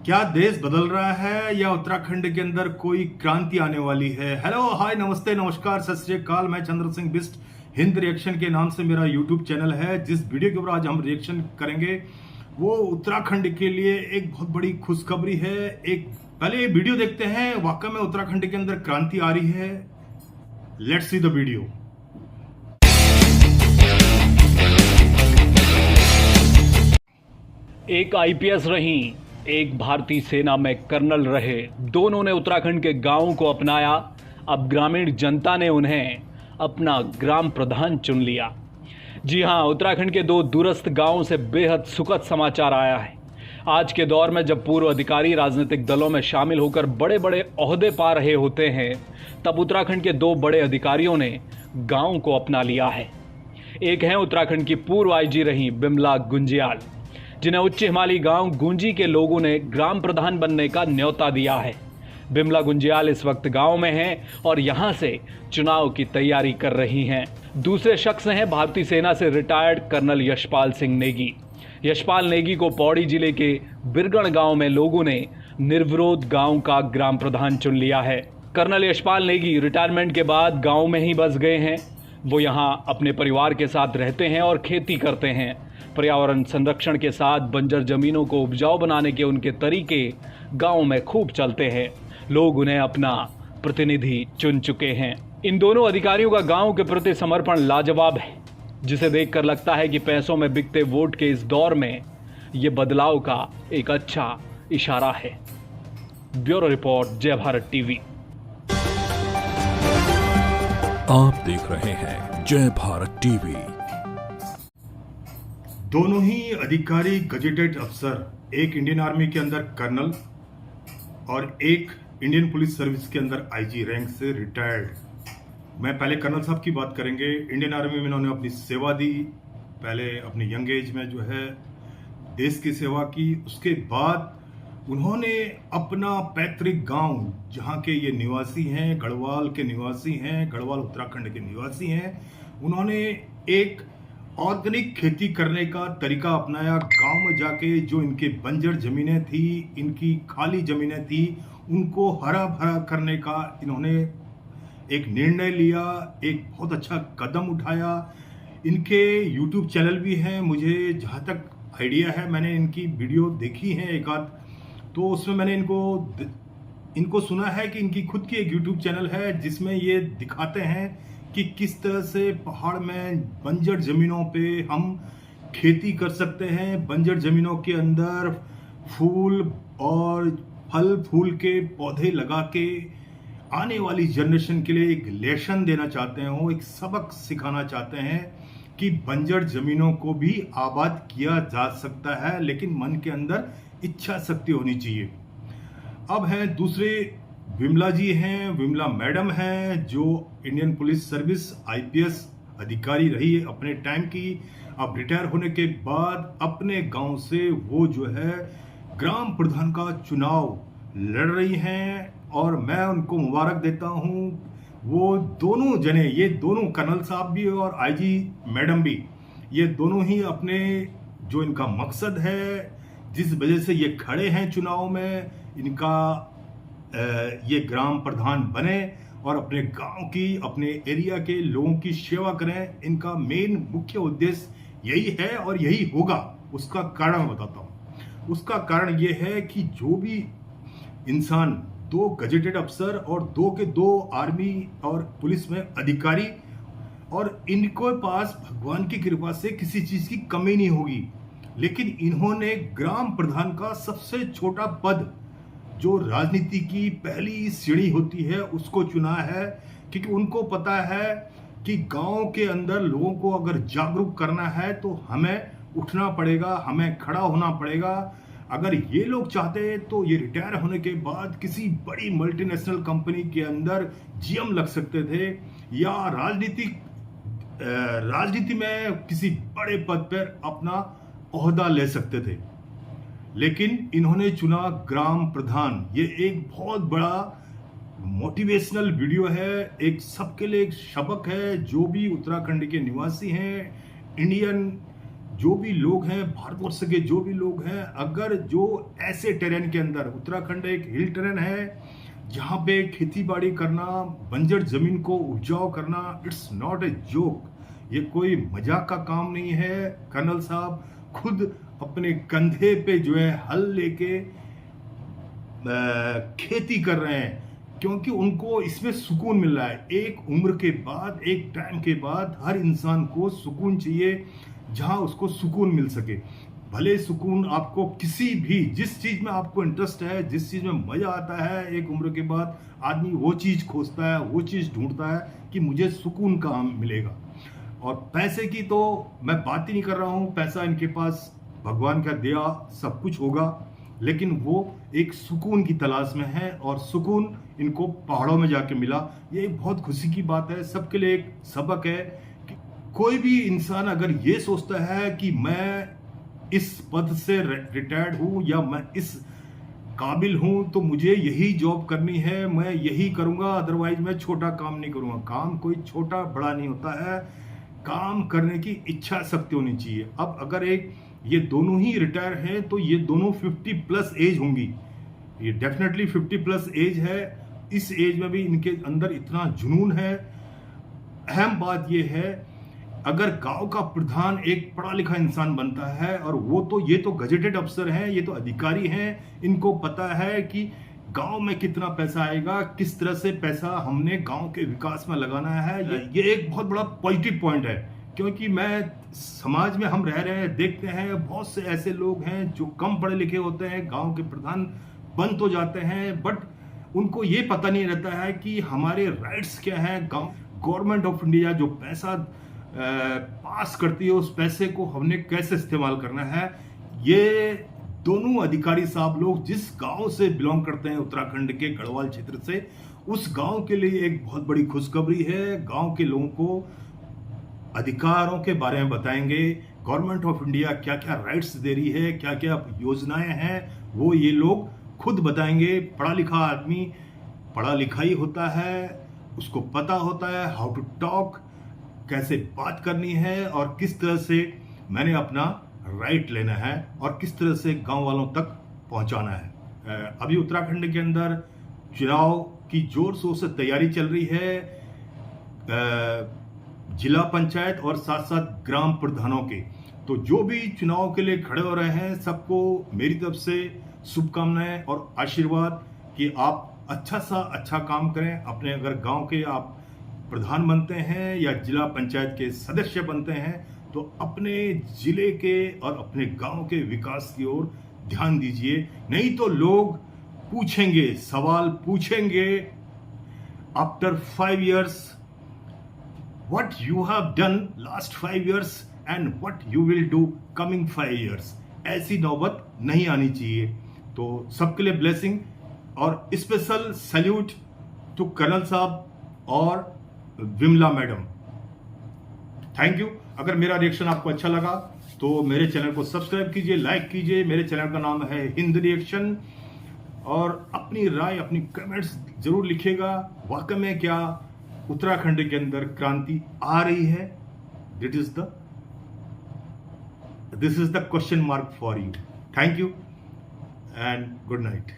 क्या देश बदल रहा है या उत्तराखंड के अंदर कोई क्रांति आने वाली है। हेलो, हाय, नमस्ते, नमस्कार, सत श्री अकाल। मैं चंद्र सिंह बिस्ट, हिंद रिएक्शन के नाम से मेरा यूट्यूब चैनल है। जिस वीडियो के ऊपर आज हम रिएक्शन करेंगे वो उत्तराखंड के लिए एक बहुत बड़ी खुशखबरी है। एक पहले ये वीडियो देखते हैं, वाकई में उत्तराखंड के अंदर क्रांति आ रही है। Let's see the video. एक आईपीएस रहीं, एक भारतीय सेना में कर्नल रहे। दोनों ने उत्तराखंड के गांवों को अपनाया। अब ग्रामीण जनता ने उन्हें अपना ग्राम प्रधान चुन लिया। जी हां, उत्तराखंड के दो दूरस्थ गांवों से बेहद सुखद समाचार आया है। आज के दौर में जब पूर्व अधिकारी राजनीतिक दलों में शामिल होकर बड़े बड़े ओहदे पा रहे होते हैं, तब उत्तराखंड के दो बड़े अधिकारियों ने गांव को अपना लिया है। एक है उत्तराखंड की पूर्व आईजी रही बिमला गुंजियाल, जिन्हें उच्च हिमालयी गांव गुंजी के लोगों ने ग्राम प्रधान बनने का न्योता दिया है। बिमला गुंजियाल इस वक्त गांव में हैं और यहां से चुनाव की तैयारी कर रही हैं। दूसरे शख्स हैं भारतीय सेना से रिटायर्ड कर्नल यशपाल सिंह नेगी। यशपाल नेगी को पौड़ी जिले के बिरगण गांव में लोगों ने निर्विरोध गांव का ग्राम प्रधान चुन लिया है। कर्नल यशपाल नेगी रिटायरमेंट के बाद गांव में ही बस गए हैं। वो यहां अपने परिवार के साथ रहते हैं और खेती करते हैं। पर्यावरण संरक्षण के साथ बंजर जमीनों को उपजाऊ बनाने के उनके तरीके गांव में खूब चलते हैं। लोग उन्हें अपना प्रतिनिधि चुन चुके हैं। इन दोनों अधिकारियों का गांव के प्रति समर्पण लाजवाब है, जिसे देखकर लगता है कि पैसों में बिकते वोट के इस दौर में ये बदलाव का एक अच्छा इशारा है। ब्यूरो रिपोर्ट, जय भारत टीवी। आप देख रहे हैं जय भारत टीवी। दोनों ही अधिकारी गजेटेड अफसर, एक इंडियन आर्मी के अंदर कर्नल और एक इंडियन पुलिस सर्विस के अंदर आईजी रैंक से रिटायर्ड। मैं पहले कर्नल साहब की बात करेंगे। इंडियन आर्मी में इन्होंने अपनी सेवा दी, पहले अपनी यंग एज में जो है देश की सेवा की। उसके बाद उन्होंने अपना पैतृक गांव, जहां के ये निवासी हैं, गढ़वाल के निवासी हैं, गढ़वाल उत्तराखंड के निवासी हैं, उन्होंने एक ऑर्गेनिक खेती करने का तरीका अपनाया। गांव में जाके जो इनके बंजर जमीनें थी, इनकी खाली जमीनें थी, उनको हरा भरा करने का इन्होंने एक निर्णय लिया, एक बहुत अच्छा कदम उठाया। इनके यूट्यूब चैनल भी हैं, मुझे जहाँ तक आइडिया है, मैंने इनकी वीडियो देखी है एक आध, तो उसमें मैंने इनको सुना है कि इनकी खुद की एक यूट्यूब चैनल है जिसमें ये दिखाते हैं कि किस तरह से पहाड़ में बंजर जमीनों पे हम खेती कर सकते हैं। बंजर जमीनों के अंदर फूल और फल फूल के पौधे लगा के आने वाली जनरेशन के लिए एक लेसन देना चाहते हैं, वो एक सबक सिखाना चाहते हैं कि बंजर जमीनों को भी आबाद किया जा सकता है, लेकिन मन के अंदर इच्छा शक्ति होनी चाहिए। अब हैं दूसरे विमला जी हैं, विमला मैडम हैं, जो इंडियन पुलिस सर्विस आईपीएस अधिकारी रही है अपने टाइम की। अब रिटायर होने के बाद अपने गांव से वो जो है ग्राम प्रधान का चुनाव लड़ रही हैं और मैं उनको मुबारक देता हूं। वो दोनों जने, ये दोनों कर्नल साहब भी और आईजी मैडम भी, ये दोनों ही अपने जो इनका मकसद है, जिस वजह से ये खड़े हैं चुनाव में, इनका ये ग्राम प्रधान बने और अपने गांव की, अपने एरिया के लोगों की सेवा करें, इनका मेन मुख्य उद्देश्य यही है और यही होगा। उसका कारण मैं बताता हूं। उसका कारण ये है कि जो भी इंसान, दो गजेटेड अफसर और दो के दो आर्मी और पुलिस में अधिकारी, और इनको पास भगवान की कृपा से किसी चीज की कमी नहीं होगी, लेकिन इन्होंने ग्राम प्रधान का सबसे छोटा पद, जो राजनीति की पहली सीढ़ी होती है, उसको चुना है। क्योंकि उनको पता है कि गांव के अंदर लोगों को अगर जागरूक करना है तो हमें उठना पड़ेगा, हमें खड़ा होना पड़ेगा। अगर ये लोग चाहते हैं तो ये रिटायर होने के बाद किसी बड़ी मल्टीनेशनल कंपनी के अंदर जीएम लग सकते थे, या राजनीति में किसी बड़े पद पर अपना ओहदा ले सकते थे, लेकिन इन्होंने चुना ग्राम प्रधान। ये एक बहुत बड़ा मोटिवेशनल वीडियो है, एक सबके लिए एक सबक है। जो भी उत्तराखंड के निवासी हैं, इंडियन जो भी लोग हैं, भारतवर्ष के जो भी लोग हैं, अगर जो ऐसे टेरेन के अंदर, उत्तराखंड एक हिल टेरेन है जहाँ पे खेती बाड़ी करना, बंजर जमीन को उपजाऊ करना, इट्स नॉट ए जोक, ये कोई मजाक का काम नहीं है। कर्नल साहब खुद अपने कंधे पे जो है हल लेके खेती कर रहे हैं, क्योंकि उनको इसमें सुकून मिल रहा है। एक उम्र के बाद, एक टाइम के बाद हर इंसान को सुकून चाहिए, जहां उसको सुकून मिल सके। भले सुकून आपको किसी भी, जिस चीज में आपको इंटरेस्ट है, जिस चीज में मजा आता है, एक उम्र के बाद आदमी वो चीज खोजता है, वो चीज ढूंढता है कि मुझे सुकून कहाँ मिलेगा। और पैसे की तो मैं बात ही नहीं कर रहा हूँ, पैसा इनके पास भगवान का दिया सब कुछ होगा, लेकिन वो एक सुकून की तलाश में है, और सुकून इनको पहाड़ों में जाके मिला। ये एक बहुत खुशी की बात है, सबके लिए एक सबक है कि कोई भी इंसान अगर ये सोचता है कि मैं इस पद से रिटायर्ड हूं या मैं इस काबिल हूं तो मुझे यही जॉब करनी है, मैं यही करूंगा, अदरवाइज मैं छोटा काम नहीं करूंगा। काम कोई छोटा बड़ा नहीं होता है, काम करने की इच्छा शक्ति होनी चाहिए। अब अगर ये दोनों ही रिटायर हैं तो ये दोनों 50 प्लस एज होंगी, ये डेफिनेटली 50 प्लस एज है। इस एज में भी इनके अंदर इतना जुनून है। अहम बात ये है, अगर गांव का प्रधान एक पढ़ा लिखा इंसान बनता है, और ये तो गजेटेड अफसर हैं, ये तो अधिकारी हैं, इनको पता है कि गांव में कितना पैसा आएगा, किस तरह से पैसा हमने गांव के विकास में लगाना है। ये एक बहुत बड़ा पॉजिटिव पॉइंट है, क्योंकि मैं समाज में हम रह रहे हैं, देखते हैं बहुत से ऐसे लोग हैं जो कम पढ़े लिखे होते हैं, गांव के प्रधान बन तो जाते हैं, बट उनको ये पता नहीं रहता है कि हमारे राइट्स क्या हैं। गवर्नमेंट ऑफ इंडिया जो पैसा पास करती है, उस पैसे को हमने कैसे इस्तेमाल करना है। ये दोनों अधिकारी साहब लोग जिस गांव से बिलोंग करते हैं, उत्तराखंड के गढ़वाल क्षेत्र से, उस गांव के लिए एक बहुत बड़ी खुशखबरी है। गांव के लोगों को अधिकारों के बारे में बताएंगे, गवर्नमेंट ऑफ इंडिया क्या क्या राइट्स दे रही है, क्या क्या योजनाएं हैं, वो ये लोग खुद बताएंगे। पढ़ा लिखा आदमी पढ़ा लिखा ही होता है, उसको पता होता है हाउ टू टॉक, कैसे बात करनी है, और किस तरह से मैंने अपना राइट लेना है, और किस तरह से गांव वालों तक पहुंचाना है। अभी उत्तराखंड के अंदर चुनाव की जोर शोर से तैयारी चल रही है, जिला पंचायत और साथ साथ ग्राम प्रधानों के। तो जो भी चुनाव के लिए खड़े हो रहे हैं, सबको मेरी तरफ से शुभकामनाएं और आशीर्वाद कि आप अच्छा सा अच्छा काम करें। अपने अगर गांव के आप प्रधान बनते हैं या जिला पंचायत के सदस्य बनते हैं, तो अपने जिले के और अपने गांव के विकास की ओर ध्यान दीजिए। नहीं तो लोग पूछेंगे, सवाल पूछेंगे after 5 years, what you have done last 5 years and what you will do coming 5 years। ऐसी नौबत नहीं आनी चाहिए। तो सबके लिए ब्लेसिंग और स्पेशल सैल्यूट टू कर्नल साहब और विमला मैडम। Thank you. अगर मेरा रिएक्शन आपको अच्छा लगा तो मेरे चैनल को सब्सक्राइब कीजिए, लाइक कीजिए। मेरे चैनल का नाम है हिंद रिएक्शन, और अपनी राय, अपनी कमेंट्स जरूर लिखिएगा। वाकई में क्या उत्तराखंड के अंदर क्रांति आ रही है? This is the question mark for you. Thank you and good night.